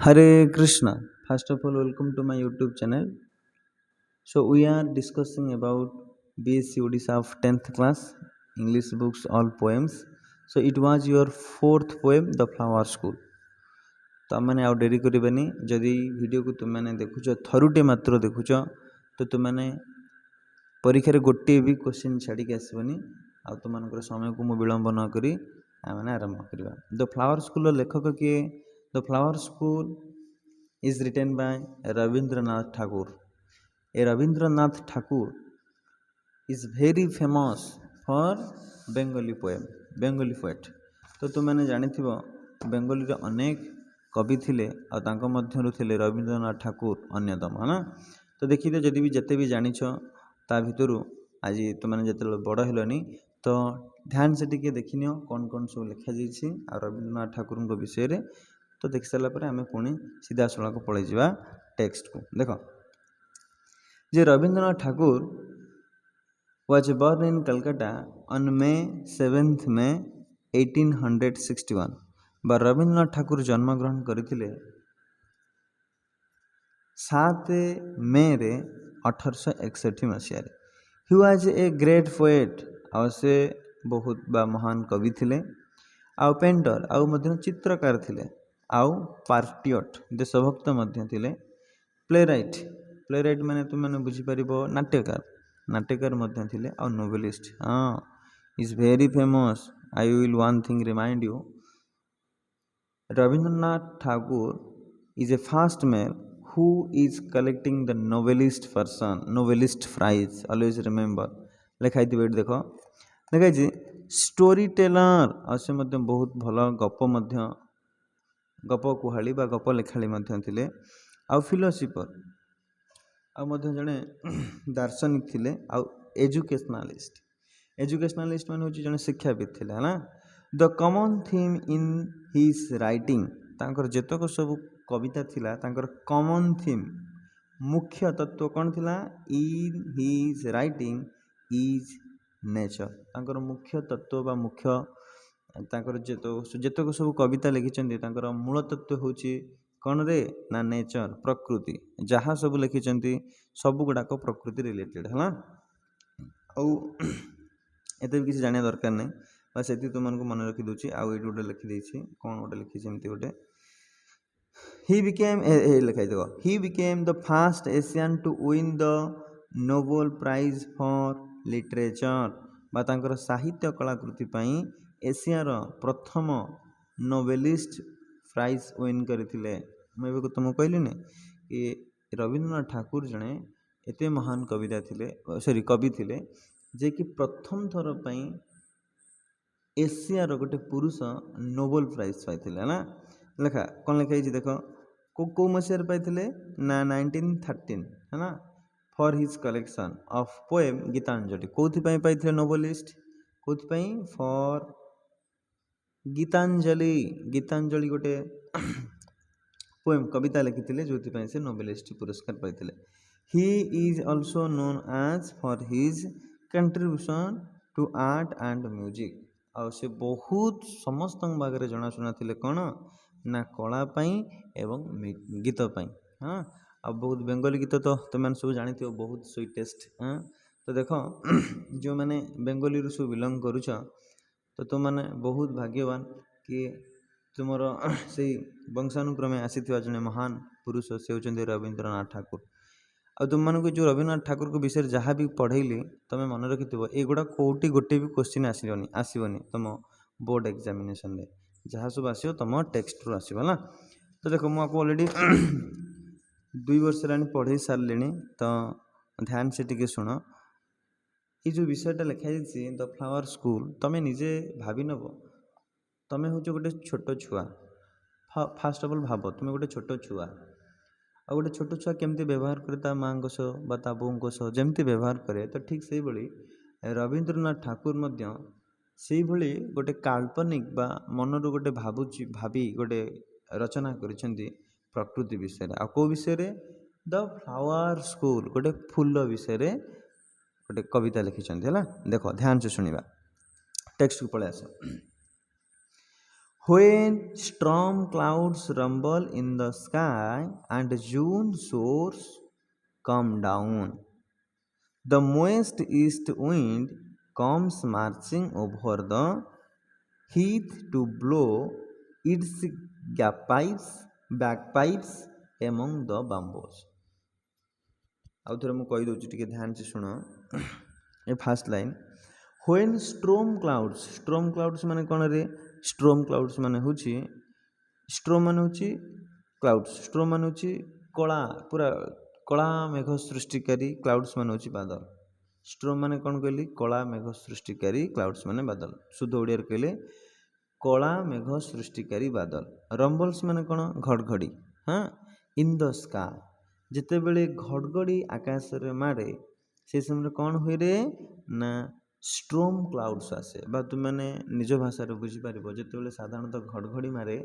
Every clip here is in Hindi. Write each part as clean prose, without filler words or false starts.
Hare Krishna. First of all, welcome to my YouTube channel. So we are discussing about BSc Odisha of 10th class English books all poems. So it was your fourth poem, The Flower School. तो आमने आउ डेरी करिबानी जदि वीडियो को तुम मैंने देखुच थरुटे मात्र देखुच तो तुम मैंने परीक्षा रे गोटे भी क्वेश्चन छाड़ी के आसबनी आ तुम मानकर समय को मु विलंब न करी आमने आरंभ करबा द फ्लावर स्कूल लेखक किए the flower school is written by Rabindranath Tagore. A Rabindranath Tagore is very famous for Bengali poem, Bengali poet. तो तुमने जानिथिबो बेंगली रे अनेक कवि थिले आ तांको मध्यरु थिले रविंद्रनाथ ठाकुर अन्यतम है ना। तो देखिए जदि भी जते भी जानिछ ता भितरु आज तुमने जते बड़ हेलनी तो ध्यान से टिके देखिनियो कौन कौन सब लिखा जाइछि आ रविंद्रनाथ ठाकुर को विषय रे तो देख सारा पर आम पुणी सीधा सड़क पलि जा टेक्स्ट को देख जे Rabindranath Thakur was born in Calcutta on May 7th May 1861 बा रविंद्रनाथ ठाकुर जन्मग्रहण करथिले 7 मे रे 1861 मसीह रे he was a great poet आ से बहुत बा महान कवि थिले आ पेंटर आ मध्य चित्रकार थिले आउ पार्टियट देशभक्त मध्य थिले प्लेराइट माने तुम मैंने बुझीपर नाट्यकार नाट्यकार मध्य थिले आउ नोवेलिस्ट हाँ is very famous I will one thing remind you Rabindranath Thakur is a first man who is collecting the novelist prize always remember लिखाई देख देखाई स्टोरी टेलर आ से बहुत भल गप कुहाड़ी बा गप लेखाड़ी थे आउ फिलोसोफर जड़े दार्शनिक थिले आउ एजुकेशनालिस्ट मान हूँ जड़े शिक्षाविद थे है ना। The common theme in his writing तांकर जेतक सब कविता थिला तांकर कमन थीम मुख्य तत्व कौन थिला इन हिज राइटिंग इज नेचर तांकर मुख्य तत्व बा मुख्य जेतक सब कविता लिखिं मूल तत्व हूँ कौन रे ना नेचर प्रकृति जहाँ सब लिखिं सब गुड़ाक प्रकृति रिलेटेड है एत भी किसी जाना दरकार नहीं बस ये तुमको मन रखी दूसरी आउ ये गोटे लिखिदे कौन गोटे लिखी गोटे he became the first Asian to win the Nobel Prize for Literature बा तांकर साहित्य कलाकृति पाई एशियार प्रथम नोवेलिस्ट प्राइज विन करथिले। मैं तुमको कहली कि रविंद्रनाथ ठाकुर जड़े एत महान कविता थिले सॉरी कवि थिले जे कि प्रथम थर पाई एशियार गोटे पुरुष नोबेल प्राइज पाइथिले ना। लेखा कौन लिखाई देख को मसीह पाइथिले ना 1913 है ना for his collection of poem Gitanjali कौथि पाइथिले नोबेलिस्ट कौथि फॉर गीतांजलि गोटे पोएम कविता लिखिथिले जोथि से नोबेलिस्ट पुरस्कार पाइथिले। He is also known as for his contribution to art and music आ से बहुत समस्त भाग में जनाशुना थिले कौन ना कला एवं गीत हाँ आ बहुत बेंगली गीत तो तुम सब जानी बहुत स्वीटेस्ट हाँ तो देख जो मैंने बेंगली रू सब बिलंग करुच तो तुम मैंने बहुत भाग्यवान कि तुमर से वंशानुक्रमे आसी जड़े महान पुरुष से होती रविंद्रनाथ ठाकुर आ तुम मानक जो रविंद्रनाथ ठाकुर को विषय जहाँ भी पढ़ेली तुम मन रखि युवा कौटी गोटे भी क्वेश्चन आसबनी तुम बोर्ड एग्जामिनेशन में जहाँ सब आसो तुम टेक्स्ट रू आसो ना। तो देख मुझे ऑलरेडी 2 वर्ष पढ़े सारे तो ध्यान से टिके शुण ये जो विषयटा लिखाई द फ्लावर स्कूल तुम्हें निजे भावी नब तुम्हें हूँ गोटे छोट छुआ फास्ट ऑफ ऑल भाव तुम्हें गोटे छोट छुआ आ गोटे छोट छुआ केमती व्यवहार करे ता माँ ता बों सह जमती व्यवहार करे तो ठीक से भाई रविंद्रनाथ ठाकुर से भली गोटे काल्पनिक बा मनरू गोटे भावी गोटे रचना करिसेंती प्रकृति विषय आ को विषय द फ्लावर स्कूल गोटे फूल विषय गोटे कविता लिखिं है देख ध्यान से शुणा टेक्स्ट को पलि आस When storm clouds rumble in the sky and June showers come down, the moist east wind comes marching over the heath to blow its bagpipes among the bamboos. ଆଉ ଥରେ ମୁଁ କହିଦେଉଛି ଟିକେ ଧ୍ୟାନ ସେ ଶୁଣ ଏ ଫାର୍ଷ୍ଟ ଲାଇନ୍ ହ୍ୱେନ୍ ଷ୍ଟ୍ରୋମ୍ କ୍ଲାଉଡ୍ସ ମାନେ କ'ଣ ରେ ଷ୍ଟ୍ରୋମ୍ କ୍ଲାଉଡ୍ସ ମାନେ ହେଉଛି ଷ୍ଟ୍ରୋମ୍ ମାନେ ହେଉଛି କ୍ଲାଉଡ୍ସ ଷ୍ଟ୍ରୋମ୍ ମାନେ ହେଉଛି କଳା ପୁରା କଳା ମେଘ ସୃଷ୍ଟିକାରୀ କ୍ଲାଉଡ୍ସ ମାନେ ହେଉଛି ବାଦଲ ଷ୍ଟ୍ରୋମ୍ ମାନେ କ'ଣ କହିଲି କଳା ମେଘ ସୃଷ୍ଟିକାରୀ କ୍ଲାଉଡ୍ସ ମାନେ ବାଦଲ ଶୁଦ୍ଧ ଓଡ଼ିଆରେ କହିଲେ କଳା ମେଘ ସୃଷ୍ଟିକାରୀ ବାଦଲ ରମ୍ବଲ୍ସ ମାନେ କ'ଣ ଘଡ଼ଘଡ଼ି ହଁ ଇନ୍ ଦ ସ୍କାଏ ଯେତେବେଳେ ଘଡ଼ଘଡ଼ି ଆକାଶରେ ମାରେ ସେ ସମୟରେ କ'ଣ ହୁଏ ରେ ନା ଷ୍ଟ୍ରୋମ୍ କ୍ଲାଉଡ୍ସ ଆସେ ବା ତୁମେ ନିଜ ଭାଷାରେ ବୁଝିପାରିବ ଯେତେବେଳେ ସାଧାରଣତଃ ଘଡ଼ଘଡ଼ି ମାରେ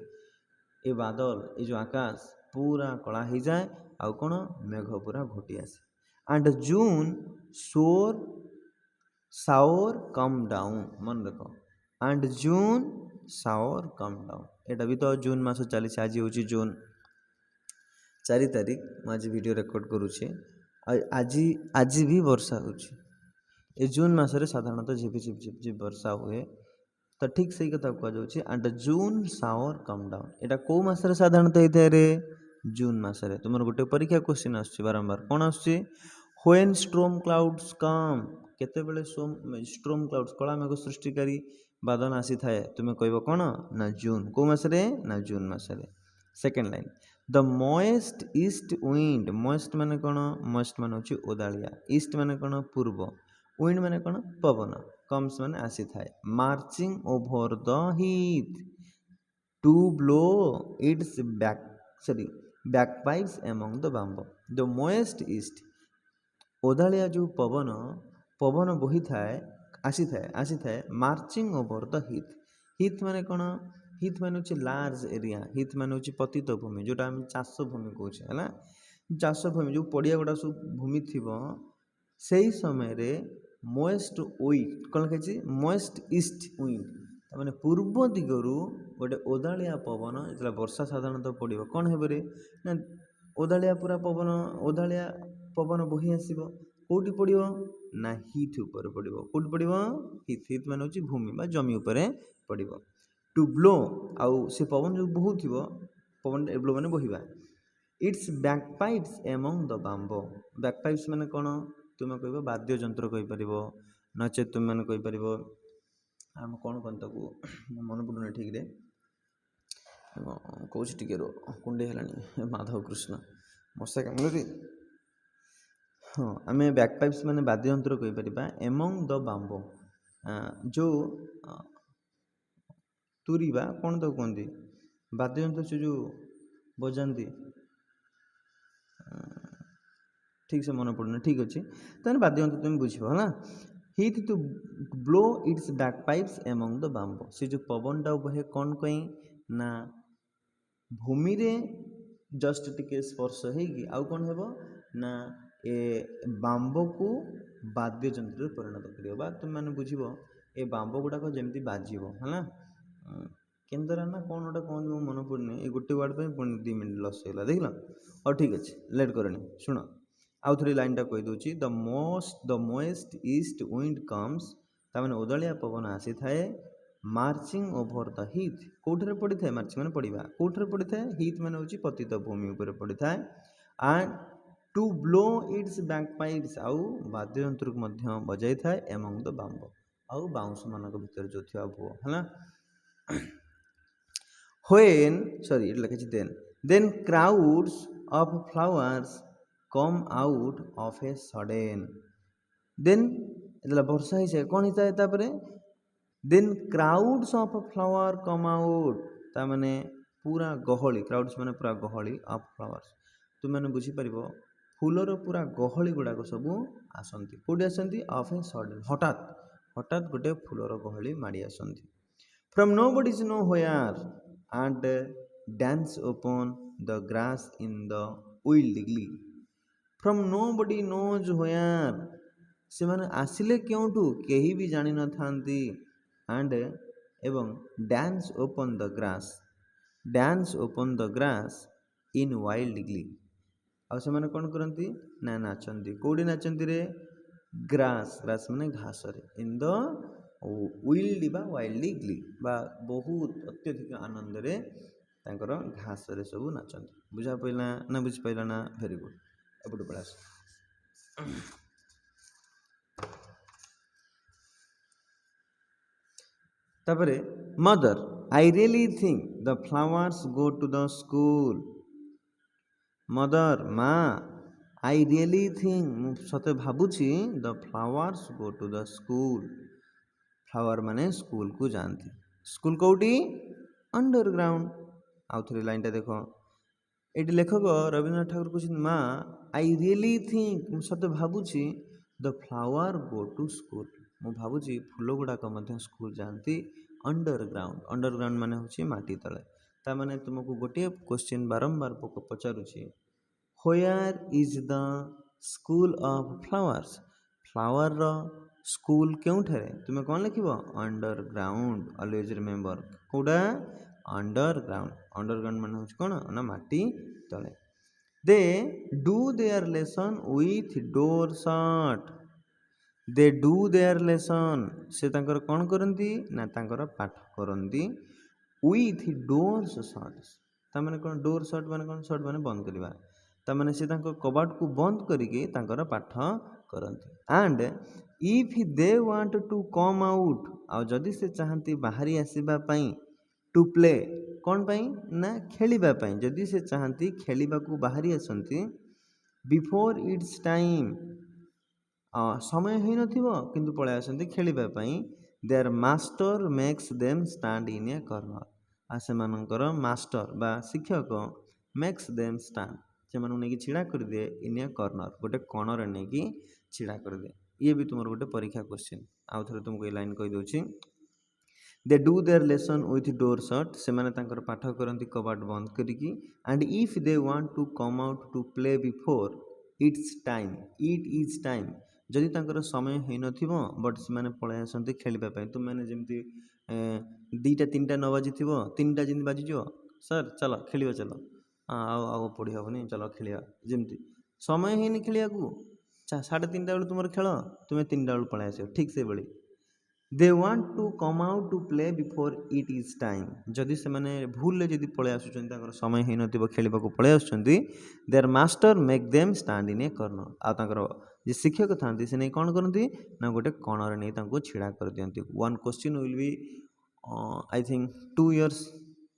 ଏ ବାଦଲ ଏ ଯେଉଁ ଆକାଶ ପୁରା କଳା ହେଇଯାଏ ଆଉ କ'ଣ ମେଘ ପୁରା ଘୋଟି ଆସେ ଆଣ୍ଡ ଜୁନ୍ ସାଓର କମ୍ ଡାଉନ୍ ମନେ ରଖ ଆଣ୍ଡ ଜୁନ୍ ସାଓର କମ୍ ଡାଉନ୍ ଏଇଟା ବି ତ ଜୁନ୍ ମାସ ଚାଲିଛି ଆଜି ହେଉଛି ଜୁନ୍ 4 ତାରିଖ ମୁଁ ଆଜି ଭିଡ଼ିଓ ରେକର୍ଡ଼ କରୁଛି ଆଜି ବି ବର୍ଷା ହେଉଛି ଏ ଜୁନ୍ ମାସରେ ସାଧାରଣତଃ ଝିପିଝିପି ବର୍ଷା ହୁଏ ତ ଠିକ୍ ସେଇ କଥା କୁହାଯାଉଛି ଆଣ୍ଡ ଜୁନ୍ ସାଓର କମ୍ ଡାଉନ୍ ଏଇଟା କେଉଁ ମାସରେ ସାଧାରଣତଃ ହେଇଥାଏ ରେ ଜୁନ୍ ମାସରେ ତୁମର ଗୋଟେ ପରୀକ୍ଷା କ୍ୱେଶ୍ଚିନ୍ ଆସୁଛି ବାରମ୍ବାର କ'ଣ ଆସୁଛି ହ୍ୱେନ୍ ଷ୍ଟ୍ରୋମ୍ କ୍ଲାଉଡ୍ସ କମ୍ କେତେବେଳେ ଷ୍ଟ୍ରୋମ୍ କ୍ଲାଉଡ୍ସ କଳା ମେଘ ସୃଷ୍ଟିକାରୀ ବାଦଲ ଆସିଥାଏ ତୁମେ କହିବ କ'ଣ ନା ଜୁନ୍ କେଉଁ ମାସରେ ନା ଜୁନ୍ ମାସରେ ସେକେଣ୍ଡ ଲାଇନ୍ ଦ ମଏଷ୍ଟ ଇଷ୍ଟ ୱିଣ୍ଡ ମଏଷ୍ଟ ମାନେ କ'ଣ ମଏଷ୍ଟ ମାନେ ହେଉଛି ଓଦାଳିଆ ଇଷ୍ଟ ମାନେ କ'ଣ ପୂର୍ବ ୱିଣ୍ଡ ମାନେ କ'ଣ ପବନ କମ୍ସ ମାନେ ଆସିଥାଏ marching over the heath to blow its bagpipes among the bamboo the moist east ଓଦାଳିଆ ଯେଉଁ ପବନ ବହିଥାଏ ଆସିଥାଏ ମାର୍ଚିଂ ଓଭର ଦ ହିଥ୍ ମାନେ କ'ଣ ହିଥ୍ ମାନେ ହେଉଛି ଲାର୍ଜ ଏରିଆ ହିଥ୍ ମାନେ ହେଉଛି ପତିତ ଭୂମି ଯେଉଁଟା ଆମେ ଚାଷ ଭୂମି କହୁଛେ ହେଲା ଚାଷ ଭୂମି ଯେଉଁ ପଡ଼ିଆ ଗୁଡ଼ା ସବୁ ଭୂମି ଥିବ ସେଇ ସମୟରେ ମଏଷ୍ଟ ୱିଣ୍ଡ କ'ଣ ଲେଖାଯାଇଛି ମଏଷ୍ଟ ଇଷ୍ଟ ୱିଣ୍ଡ ତାମାନେ ପୂର୍ବ ଦିଗରୁ ଗୋଟେ ଓଦାଳିଆ ପବନ ଯେତେବେଳେ ବର୍ଷା ସାଧାରଣତଃ ପଡ଼ିବ କ'ଣ ହେବ ରେ ନା ଓଦାଳିଆ ପବନ ବହି ଆସିବ କେଉଁଠି ପଡ଼ିବ ନା ହିଥ୍ ଉପରେ ପଡ଼ିବ କେଉଁଠି ପଡ଼ିବ ହିଥ୍ ମାନେ ହେଉଛି ଭୂମି ବା ଜମି ଉପରେ ପଡ଼ିବ ଟୁ ବ୍ଲୋ ଆଉ ସେ ପବନ ଯେଉଁ ବହୁଥିବ ପବନ ବ୍ଲୋ ମାନେ ବହିବା ଇଟ୍ସ ବ୍ୟାକପାଇପ୍ସ ଏମଙ୍ଗ ଦ ବାମ୍ବ ବ୍ୟାକପାଇପ୍ସ ମାନେ କ'ଣ ତୁମେ କହିବ ବାଦ୍ୟଯନ୍ତ୍ର କହିପାରିବ ନଚେତ୍ ତୁମେମାନେ କହିପାରିବ ଆମେ କ'ଣ କହନ୍ତି ତାକୁ ମନେ ପଡ଼ୁନି ଠିକ୍ରେ କହୁଛି ଟିକେ କୁଣ୍ଡେଇ ହେଲାଣି ମାଧବ କୃଷ୍ଣ ମଶା କାମୁଡ଼ରେ ହଁ ଆମେ ବ୍ୟାକପାଇପ୍ସ ମାନେ ବାଦ୍ୟଯନ୍ତ୍ର କହିପାରିବା ଏମଙ୍ଗ ଦ ବାମ୍ବ ଯେଉଁ ତୁରିବା କ'ଣ ତାକୁ କୁହନ୍ତି ବାଦ୍ୟଯନ୍ତ୍ର ସେ ଯେଉଁ ବଜାନ୍ତି ଠିକ୍ ସେ ମନେ ପଡ଼ୁନି ଠିକ୍ ଅଛି ତାହେଲେ ବାଦ୍ୟଯନ୍ତ୍ର ତୁମେ ବୁଝିବ ହେଲା heath to blow its bagpipes among the bamboo ସେ ଯେଉଁ ପବନଟା ବହେ କ'ଣ ପାଇଁ ନା ଭୂମିରେ ଜଷ୍ଟ ଟିକେ ସ୍ପର୍ଶ ହେଇକି ଆଉ କ'ଣ ହେବ ନା ଏ ବାମ୍ବକୁ ବାଦ୍ୟଯନ୍ତ୍ରରେ ପରିଣତ କରିବ ବା ତୁମେମାନେ ବୁଝିବ ଏ ବାମ୍ବ ଗୁଡ଼ାକ ଯେମିତି ବାଜିବ ହେଲା କେନ୍ଦ୍ରା ନା କ'ଣ ଗୋଟେ କ'ଣ ମୁଁ ମନେ ପଡ଼ୁନି ଏ ଗୋଟେ ୱାର୍ଡ଼ ପାଇଁ ପୁଣି 2 ମିନିଟ୍ ଲସ୍ ହେଇଗଲା ଦେଖିଲ ହଉ ଠିକ୍ ଅଛି ଲେଟ୍ କରେନି ଶୁଣ ଆଉ ଥରେ ଲାଇନ୍ଟା କହିଦେଉଛି ଦ ମୋଏଷ୍ଟ ଇଷ୍ଟ ୱିଣ୍ଡ କମ୍ସ ତାମାନେ ଓଦାଳିଆ ପବନ ଆସିଥାଏ ମାର୍ଚିଂ ଓଭର ଦ ହିଥ୍ କେଉଁଠାରେ ପଡ଼ିଥାଏ ମାର୍ଚିଂ ମାନେ ପଡ଼ିବା କେଉଁଠାରେ ପଡ଼ିଥାଏ ହିଥ୍ ମାନେ ହେଉଛି ପତିତ ଭୂମି ଉପରେ ପଡ଼ିଥାଏ ଆଣ୍ଡ ଟୁ ବ୍ଲୋ ଇଟ୍ସ ବ୍ୟାକପାଇପ୍ସ ଆଉ ବାଦ୍ୟଯନ୍ତ୍ରକୁ ମଧ୍ୟ ବଜାଇଥାଏ ଏମଙ୍ଗ ଦ ବାମ୍ବ ଆଉ ବାଉଁଶମାନଙ୍କ ଭିତରେ ଯେଉଁ ଥିବା ଭୁଅ ହେଲା ଏଠି ଲେଖିଛି then crowds of flowers come out of a sudden then ଯେତେବେଳେ ବର୍ଷା ହେଇଯାଏ କ'ଣ ହେଇଥାଏ ତାପରେ then crowds of flower come out ତାମାନେ ପୁରା ଗହଳି କ୍ରାଉଡ୍ସ ମାନେ ପୁରା ଗହଳି ଅଫ୍ ଫ୍ଲାୱାର୍ସ ତୁମେମାନେ ବୁଝିପାରିବ ଫୁଲର ପୁରା ଗହଳି ଗୁଡ଼ାକ ସବୁ ଆସନ୍ତି କେଉଁଠି ଆସନ୍ତି ଅଫ୍ ଏ ସଡେନ୍ ହଠାତ୍ ଗୋଟେ ଫୁଲର ଗହଳି ମାଡ଼ି ଆସନ୍ତି from nobody know where and dance upon the grass in the wild glee from nobody knows where ସେମାନେ ଆସିଲେ କେଉଁଠୁ କେହି ବି ଜାଣିନଥାନ୍ତି ଆଣ୍ଡ एवं dance upon the grass in wild glee आ से कौन करती ना नाचती कौटी नाचती रे ग्रास माने घास रे इन द विल्ड बा वाइल्ड ग्ली बा बहुत अत्यधिक आनंद रे तांकर घास रे सब नाचती बुझा पाइला ना बुझी पाइला ना वेरी गुड एपटू पड़ा तापरे mother I really think the flowers go to the school mother माँ आई रियली थिंक सते भावुची the flowers go to the school flower माने स्कूल को जाती स्कूल कौटी अंडरग्राउंड आउ थे लाइन टा देखो ये लेखक रवीन्द्रनाथ ठाकुर कहते माँ आई रियली थिंक सते भावुची the flower go to school मु भावुची फूल गुड़ाक स्कूल जाती अंडरग्राउंड माने होची माटी तले ता माने तुमको गोटे क्वेश्चन बारंबार पचारुची where is the school of flowers flower रो स्कूल केउठारे तुमे कौन लिखिबो अंडरग्राउंड ऑलवेज रिमेंबर कोडा अंडरग्राउंड माने होची कोन ना माटी तले they do their lesson with door shut they do their lesson से तांकर कौन करती ना तांकर पाठ करती विथ डोर्स शट तामाने कौन डोर शट माने कौन शट माने बंद करवा तामाने से तांकर कबाट को बंद करके तांकर पाठ करती and if they want to come out आ जदि से चाहती बाहरी आसीबा पई टू प्ले कौन पाई ना खेलिबा पई जदि से चाहती खेलिबा को बाहरी आसंती बिफोर इट्स टाइम समय ही नथिबो किंतु पळे आसंती खेलिबा पई their master makes them stand in a corner आ से मानकर मास्टर बा शिक्षक मेक्स देम स्टैंड से मानु नेकी छिड़ा कर दे इन ए कॉर्नर गोटे कोणर नेकी छिड़ा कर दे ये भी तुमर गोटे परीक्षा क्वेश्चन आउ थरे तुमको ए लाइन कहि दोछि they do their lesson with door shut से माने तांकर पाठ करंती कबाट बंद करिकी and if they want to come out to play before its time it is time जदि तांकर समय है नथिबो बट से माने पळे आसंती खेलिबा पय तुम माने जेमती 2टा 3टा न बाजी थिबो 3टा जिन बाजी जो सर चलो खेलिबा चलो आओ पढ़ी हबनी चलो खेलिया जेमती समय है नि खेलिया को 3:30 बेले तुम खेल तुम्हें 3टा बेले पळे आसो ठीक से बड़ी they want to come out to play before it is time जदि से माने भूल ले जदि पळे आसुचंती तांकर समय है नथिबो खेलिबा को पळे आसुचंती their master make them stand in a corner आ तांकर जे शिक्षक थांती से नहीं कौन करती ना गोटे कणर नहीं तांको छिड़ा कर दियंती one question will be I think 2 years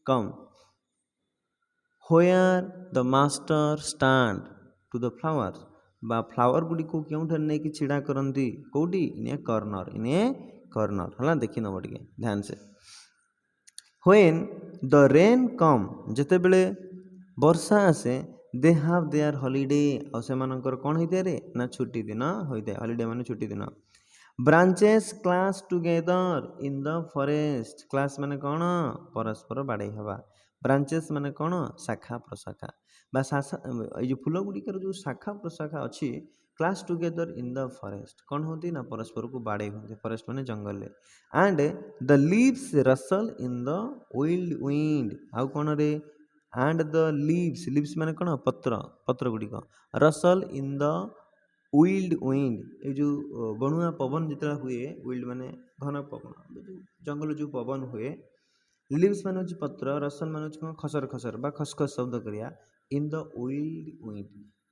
come where the master stand to the flowers बा फ्लावर गुडी को केउठर नहीं कि छिड़ा करंती कोडी इन ए कॉर्नर हला देखि नबो टिके ध्यान से व्हेन द रेन कम जते बेले वर्षा आसे दे हाव देयर हॉलिडे और से मानकर कौन होइते रे ना छुट्टी दिन होइते हॉलिडे माने छुट्टी दिन branches class together in the forest class माने कौन परस्पर बाड़े हवा ब्रांचेस माने कौन शाखा प्रशाखा बा जो फूल गुड़िकर जो शाखा प्रशाखा अच्छी class together in the forest कौन होती ना परस्पर को बाड़े होते फॉरेस्ट माने जंगल and the leaves rustle in the wild wind आउ कौन रे एंड द लीव्स माने कौन पत्र गुड़िक rustle in the wild wind ये जो बणुआ पवन जिते हुए विल्ड माने घन पवन जंगल जो पवन हुए लीव्स माने होची पत्र रसल माने होची खसर खसर बा खसखस शब्द करिया इन द विल्ड विंड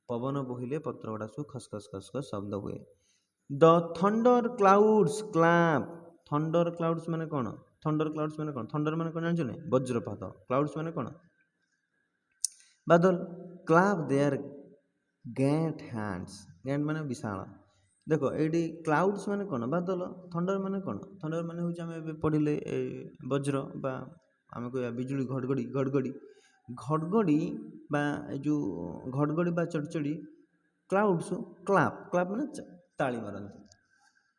पवन बहिले पत्र गुड़ा सब खसखस खसखस शब्द हुए the thunder clouds clap thunder clouds माने कौन थंडर माने कौन जानछो ने वज्रपात क्लाउड्स माने कौन बादल clap their giant hands giant माने विशाल देखो ये क्लाउड्स माने कौन बादल थंडर माने कौन थंडर माने होची हमें पढ़िले वज्र बा आम कह बिजुली घड़घड़ी बा जो घड़घड़ी बा चढ़चड़ी क्लाउड्स क्लैप माने ताली मारती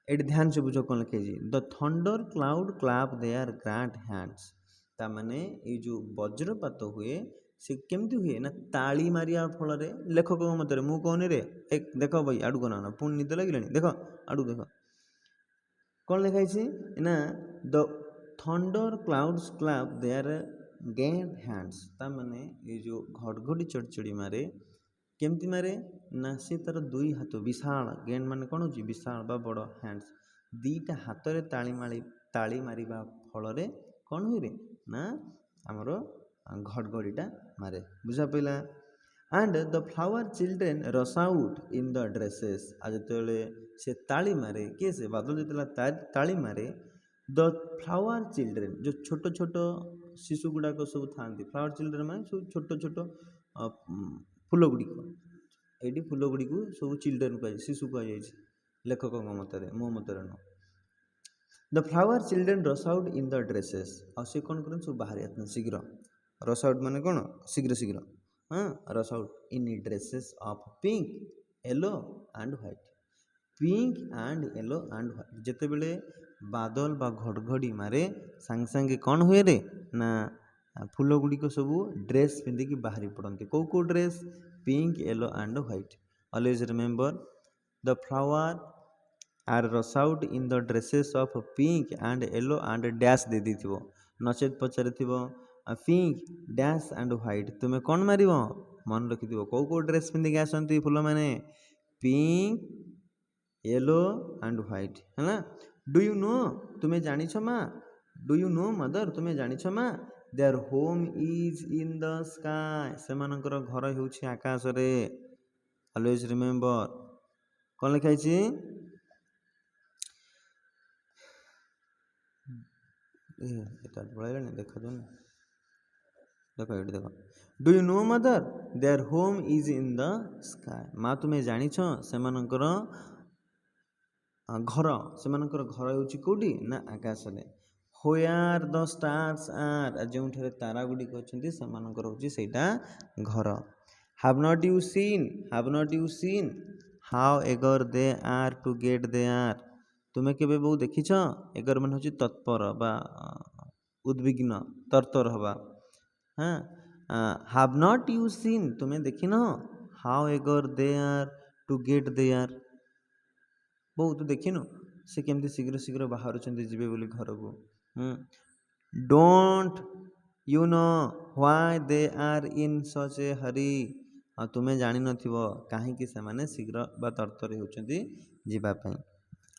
ये ध्यान से बुझ कौन लिखे the thunder cloud clap their grand hands ता माने ये जो वज्रपात हुए से केमती हुए ना ताली मारिया फल लेखक मत मु कहनी रे एक देख भाई आड़ू को ना पुणी निद लगे देख आड़ू देख कौन लिखाई ना the thunder clouds clap their गेन हैंड्स ता माने ये जो घड़घड़ी चढ़चड़ी मारे केमती मारे ना से तार दुई हाथ विशाल गेन माने कौन हो विशाल बा बड़ हैंड्स दीटा हाथ रे ताली मारिबा फल रे कौन हुए रे ना आमर घड़घड़ीटा मारे बुझा पड़ा एंड द फ्लावर चिल्ड्रेन रस आउट इन द ड्रेसेस आज जो से ताली मारे किए से बादल जो ताली मारे द फ्लावर चिल्ड्रेन जो छोट छोट शिशु गुड़ाक सब था फ्लावर चिल्ड्रेन माने सब छोट छोट फूल गुड़िक ये फूल गुड़ी को सब चिल्ड्रेन कह शिशु कह लेखक मतरे मो मतरे न द फ्लावर चिल्ड्रेन रस आउट इन द ड्रेसेस आ सी कौन कर सब बाहर आते शीघ्र रस आउट माने कौन शीघ्र शीघ्र हाँ रस out in dresses of pink yellow and white pink and yellow and white जिते बेले बादल बा घड़घड़ी मारे सांगे सांगे कौन हुए रे ना फूल गुड़िक सब ड्रेस पिंधिकी बाहरी पड़ती कौ कौ dress pink yellow and white always remember the flower are rush out in the dresses of pink and yellow and dash दे दी नचेत पचार पिंक डैश एंड व्हाइट तुम्हें कौन मार मन रखि कौ कौ ड्रेस पिंधिकी आसती फूल मैंने पिंक येलो एंड व्हाइट है ना डू यू नो तुम्हें जानी माँ डू यू नो मदर तुम्हें जानी माँ their home is in the sky से घर हो आकाश रे ऑलवेज रिमेंबर कौन लिखाई देख देख ये देख do you know mother their home is in the sky माँ तुम्हें जानी से घर से घर हो कौटी ना आकाश में व्हेयर द स्टार्स आर जो तारा गुड़िक अच्छे से घर have not you seen how eager they are to get they are तुम्हें केबे बहु देखिछ एगर मान हूँ तत्पर बा उद्विग्न तरतर हवा हाँ हैव नॉट यू सीन तुम्हें देखी न how eager they are to get they are बहुत देखिन से केमती शीघ्र शीघ्र बाहर जीवे बोली घर को don't you know why they are in such a hurry तुम्हें जानी नथिबो कहीं से माने शीघ्र बा तरतरी होचंती जीवापाई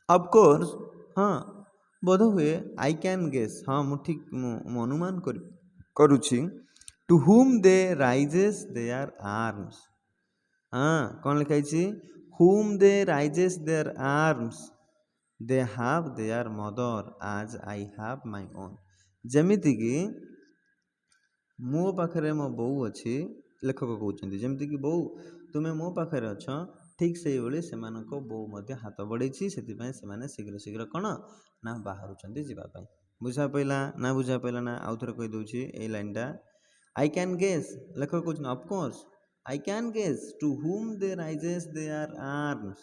ऑफकोर्स हाँ बोध हुए आई कैन गेस हाँ मु ठीक अनुमान करुछि to whom they rises there arms हाँ कौन लिखाई whom they raises their arms they have their mother as I have my own जमिति कि मो पाखरे मो बो अच्छी लेखक कहते जमती कि बो तुम्हें मो पाखरे अछ ठीक से भाई से बो हाथ बढ़े से शीघ्र शीघ्र कौन ना बाहर जावाई बुझा पाला ना बुझा पाला ना आउ थे कहीदे ये लाइनटा आई कैन गेस लेखक कहते of course I can guess to whom they raises their arms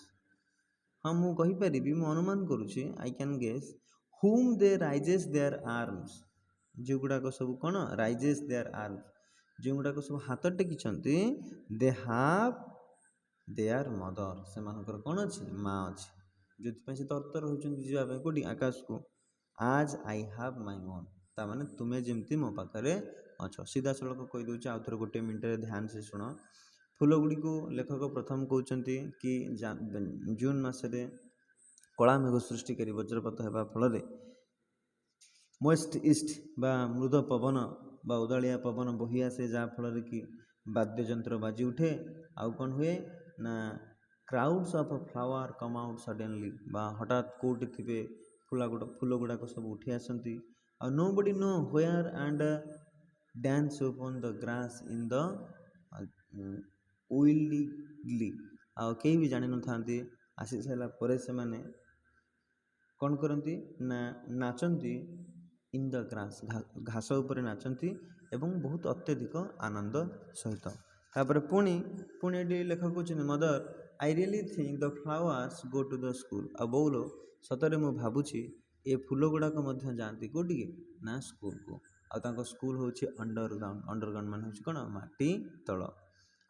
हाँ मु कही पारि मु अनुमान करुछि I can guess whom they raises their arms जो गुड़ाक सब कौन raises their arms जो गुड़ाक सब हाथ टेकिछंती they have their mother से कौन अच्छी माँ अच्छी जो से तरतर होती जावाई कौटी आकाश को आज आई हाव माई ओन ताने तुम्हें जमती मो पाखे अच्छा सीधा सड़क कहीदे आउ थे गोटे मिनट ध्यान से शुण फूल गुड़ी को लेखक प्रथम कहते कि जून मसरे कला मेघ सृष्टि कर वज्रपात होगा फल मोस्ट ईस्ट बा मृद पवन बा उदाड़िया पवन बही आसे जहाँफल कि वाद्ययंत्र बाजी उठे आउ कौन हुए ना crowds of flower come out suddenly बा हठात कौटी थे फूल गुड़ाक सब उठी आसती आ nobody know where and dance upon the grass in the willingly आ कहीं भी जान न था आसी सारा पर से माने कौन करती ना नाचती इन द ग्रास घास उपर नाचती एवं बहुत अत्यधिक आनंद सहित तापर पुणी पुणी लेखक कहते mother I really think the flowers go to the school आ बोलो सतरे मु भावुची ए फूल गुड़ाक जाती कौटी ना स्कूल को आ स्कूल हूँ अंडरग्राउंड मान हूँ कौन माटी तल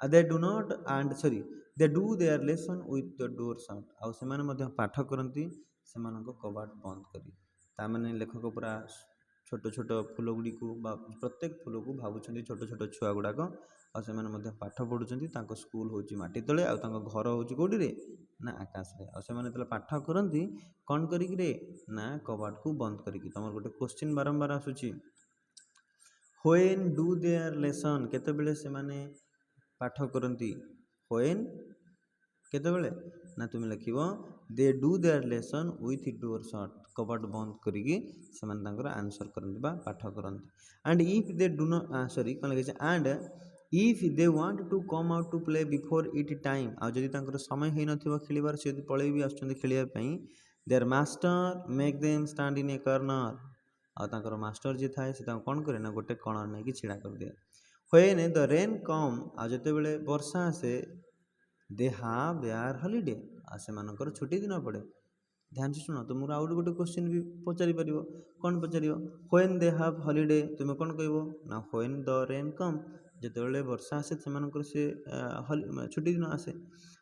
they do not and sorry they do their lesson with the door shut आउ से पाठ करती से कबाट बंद करी ताने लेखक पूरा छोट छोट फूल गुड़ी को प्रत्येक फूल को भावुं छोट छोट छुआ गुड़ाक आने पाठ पढ़ुं स्कूल हूँ माटी तले आ घर हूँ कौटी ना आकाश रे आने पाठ करती कौन करें ना कबाट को बंद करी तुम गोटे क्वेश्चन बारंबार आसूची व्हेन डू देयर लेसन केतेबेले से माने पाठ करती व्हेन केतेबेले ना तुम लिख they do their lesson with door shut कबाट बंद करिकी से आंसर करती पाठ करती and if they do not sorry कौन लिखे and if they want to come out to play before it time आदि समय हो न खेलार से पलि भी आसपाई their master make them stand in a corner are master जी थाए से कौन करे ना गोटे कणर नहीं छिड़ा कर दिए व्हेन द रेन कम आते बेले वर्षा आसे दे हाव देयर हॉलिडे आ छुट्टी दिन पड़े ध्यान से शुण तुम आउ गोटे क्वेश्चन भी पचारि पार कौन पचार व्हेन दे हाव हॉलिडे तुम कौन कह ना व्हेन द रेन कम जिते वर्षा आसे से छुट्टी दिन आसे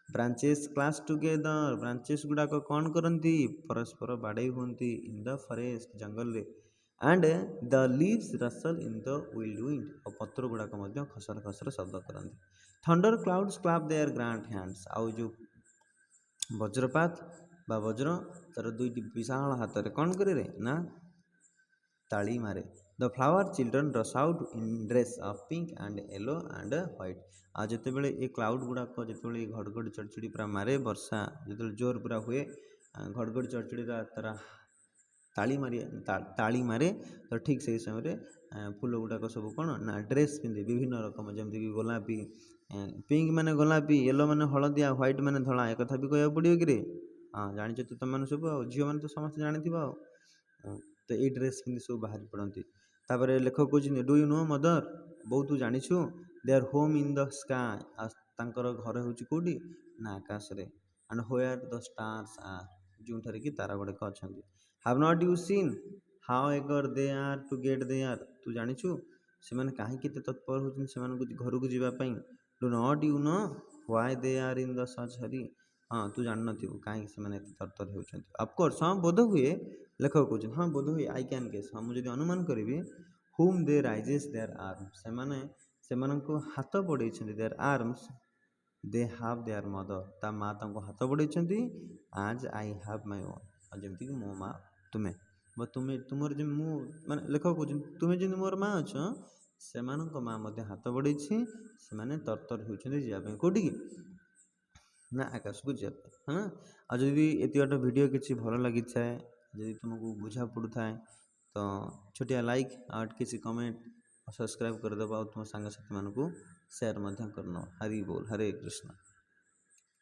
ब्रांचेस क्लास टुगेदर ब्रांचेस गुड़ाक कौन करती परस्पर बाड़े हुंती इन द फॉरेस्ट जंगल रे and the leaves rustle in the wild wind और पत्र गुड़ाक खसर खसर शब्द करती thunder clouds clap their grand hands आउ जो वज्रपात बा वज्र तार दुईटी विशाल हाथ में कौन करे ना ताली मारे the flower children rush out in dress of pink and yellow and white आ जिते बड़े ये क्लाउड गुड़ाक जिते घड़घड़ी चढ़चढ़ी पूरा मारे वर्षा जो जोर पूरा हुए घड़घड़ी चढ़चढ़ी तार ताली मारे तो ठीक से समय फूल गुड़ाक सब कौन ना ड्रेस पिंधे विभिन्न रकम जमीक गोलापी पिंक माने गोलापी येलो माने हलदिया व्हाइट माने धला एक कथा भी कह पड़ो कि हाँ जानी तो तुम मैंने सब झील मैंने तो समस्त जानी तो ये ड्रेस पिंधि सब बाहरी पड़ती तापर लेखक कहते डू यू नो मदर बहुत जाचु they are home in the sky घर हूँ कौटी ना आकाश रे and where the stars are जो कि तारा गुड़ाक अच्छा have not you seen how eager they are to get they are तू जाचु से कहीं तत्पर होती घर को जावाई do not you know why they are in the such hurry हाँ तू जान नु कहीं से तरतर होती ऑफकोर्स हाँ बोध हुए लेखक कहते हाँ बोध हुए आई कैन गेस हाँ मुझे अनुमान करी हुम दे राइजेस देयर आर्म्स से हाथ बढ़े their arms they have their mother ता माँ हाथ बढ़े आज आई हाव माई ओन जमीक मो माँ तुम्हें तुम्हें तुमर जो मु माने लेखक कहते तुम्हें जो मोर माँ अच्छ से माँ हाथ बढ़े से तरतर होती जावाई कौटी ना आकाश को जाए हाँ आज ये बाट वीडियो किसी भल लगी थाए जदि तुमको बुझा पड़ू थाए तो छोटिया लाइक और किसी कमेंट और सब्सक्राइब करदेव और तुम सांग साथी मानक सेयार करना हरि बोल हरे कृष्ण।